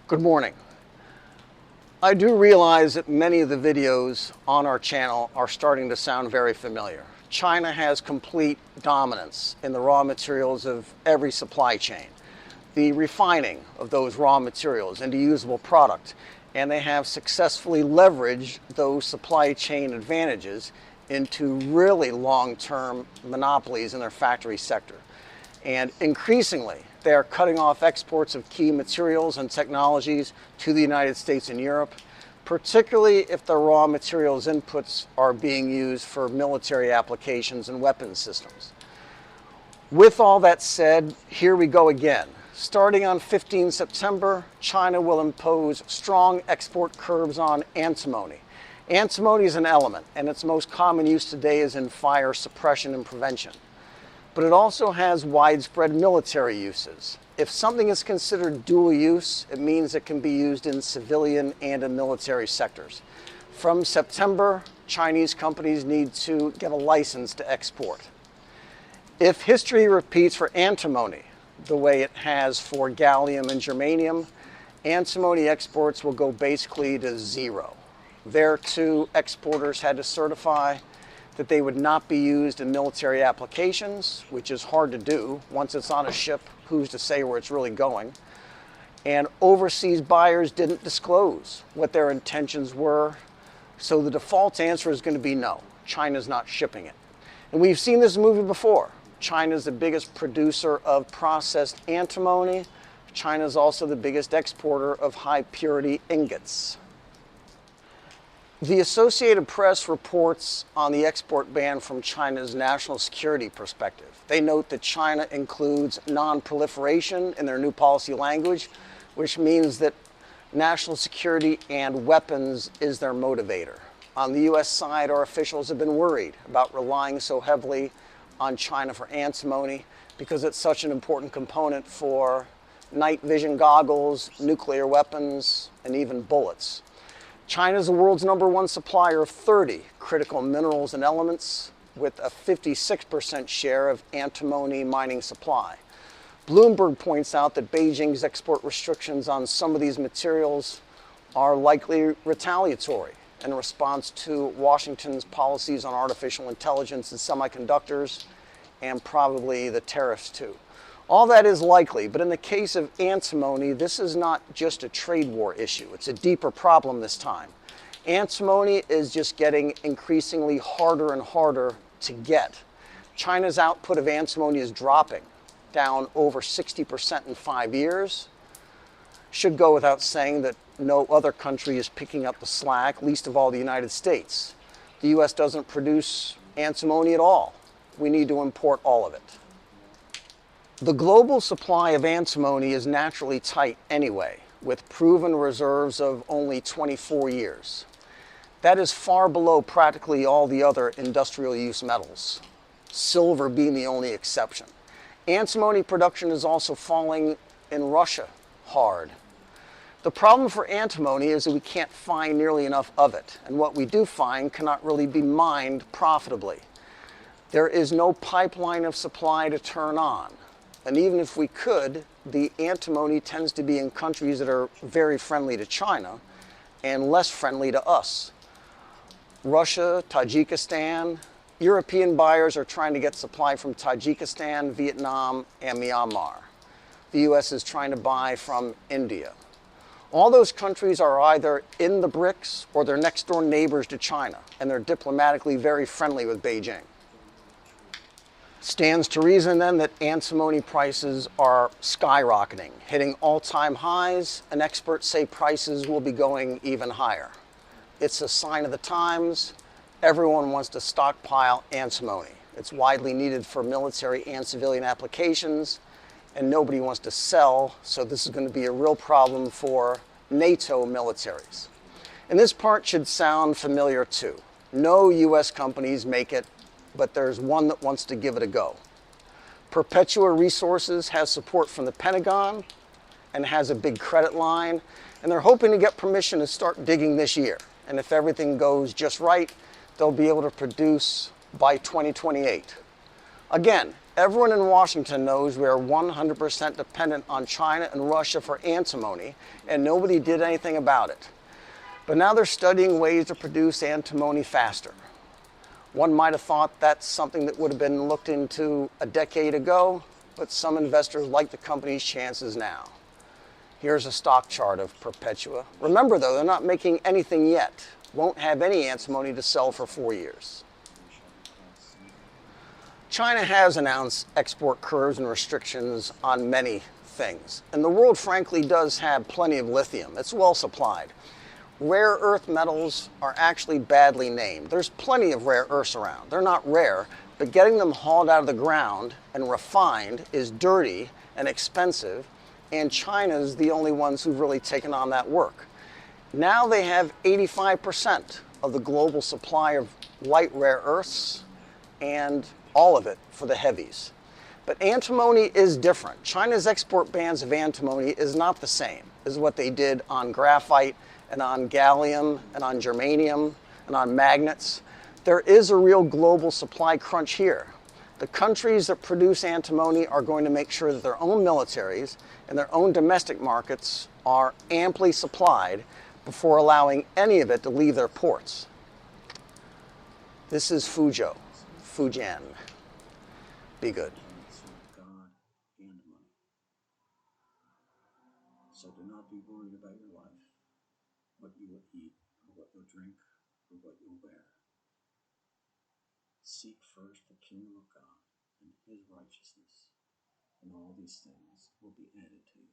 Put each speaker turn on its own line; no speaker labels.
Good morning. I do realize that many of the videos on our channel are starting to sound very familiar. China has complete dominance in the raw materials of every supply chain, the refining of those raw materials into usable product, and they have successfully leveraged those supply chain advantages into really long-term monopolies in their factory sector. And increasingly, they are cutting off exports of key materials and technologies to the United States and Europe, particularly if the raw materials inputs are being used for military applications and weapons systems. With all that said, here we go again. Starting on 15 September, China will impose strong export curbs on antimony. Antimony is an element, and its most common use today is in fire suppression and prevention. But it also has widespread military uses. If something is considered dual use, it means it can be used in civilian and in military sectors. From September, Chinese companies need to get a license to export. If history repeats for antimony the way it has for gallium and germanium, antimony exports will go basically to zero. There too, exporters had to certify that they would not be used in military applications, which is hard to do. Once it's on a ship, who's to say where it's really going? And overseas buyers didn't disclose what their intentions were, so the default answer is going to be no. China's not shipping it. And we've seen this movie before. China's the biggest producer of processed antimony. China's also the biggest exporter of high purity ingots. The Associated Press reports on the export ban from China's national security perspective. They note that China includes non-proliferation in their new policy language, which means that national security and weapons is their motivator. On the US side, our officials have been worried about relying so heavily on China for antimony because it's such an important component for night vision goggles, nuclear weapons, and even bullets. China is the world's #1 supplier of 30 critical minerals and elements, with a 56% share of antimony mining supply. Bloomberg points out that Beijing's export restrictions on some of these materials are likely retaliatory in response to Washington's policies on artificial intelligence and semiconductors, and probably the tariffs too. All that is likely, but in the case of antimony, this is not just a trade war issue. It's a deeper problem this time. Antimony is just getting increasingly harder and harder to get. China's output of antimony is dropping, down over 60% in 5 years. Should go without saying that no other country is picking up the slack, least of all the United States. The US doesn't produce antimony at all. We need to import all of it. The global supply of antimony is naturally tight anyway, with proven reserves of only 24 years. That is far below practically all the other industrial use metals, silver being the only exception. Antimony production is also falling in Russia hard. The problem for antimony is that we can't find nearly enough of it, and what we do find cannot really be mined profitably. There is no pipeline of supply to turn on. And even if we could, the antimony tends to be in countries that are very friendly to China and less friendly to us. Russia, Tajikistan, European buyers are trying to get supply from Tajikistan, Vietnam, and Myanmar. The US is trying to buy from India. All those countries are either in the BRICS or they're next door neighbors to China, and they're diplomatically very friendly with Beijing. Stands to reason then that antimony prices are skyrocketing, hitting all-time highs, and experts say prices will be going even higher. It's a sign of the times. Everyone wants to stockpile antimony. It's widely needed for military and civilian applications, and nobody wants to sell, so this is going to be a real problem for NATO militaries. And this part should sound familiar too. No US companies make it, but there's one that wants to give it a go. Perpetua Resources has support from the Pentagon and has a big credit line, and they're hoping to get permission to start digging this year. And if everything goes just right, they'll be able to produce by 2028. Again, Everyone in Washington knows we are 100% dependent on China and Russia for antimony, and nobody did anything about it. But now they're studying ways to produce antimony faster. One might have thought that's something that would have been looked into a decade ago, but some investors like the company's chances now. Here's a stock chart of Perpetua. Remember though, they're not making anything yet. Won't have any antimony to sell for 4 years. China has announced export curbs and restrictions on many things. And the world frankly does have plenty of lithium. It's well supplied. Rare earth metals are actually badly named. There's plenty of rare earths around. They're not rare, but getting them hauled out of the ground and refined is dirty and expensive, and China's the only ones who've really taken on that work. Now they have 85% of the global supply of light rare earths and all of it for the heavies. But antimony is different. China's export bans of antimony is not the same as what they did on graphite and on gallium and on germanium and on magnets. There is a real global supply crunch here. The countries that produce antimony are going to make sure that their own militaries and their own domestic markets are amply supplied before allowing any of it to leave their ports. This is Fuzhou, Fujian. Be good.
God and money. So do not be worried about your life, what you will eat, or what you'll drink, or what you'll wear. Seek first the kingdom of God and his righteousness, and all these things will be added to you.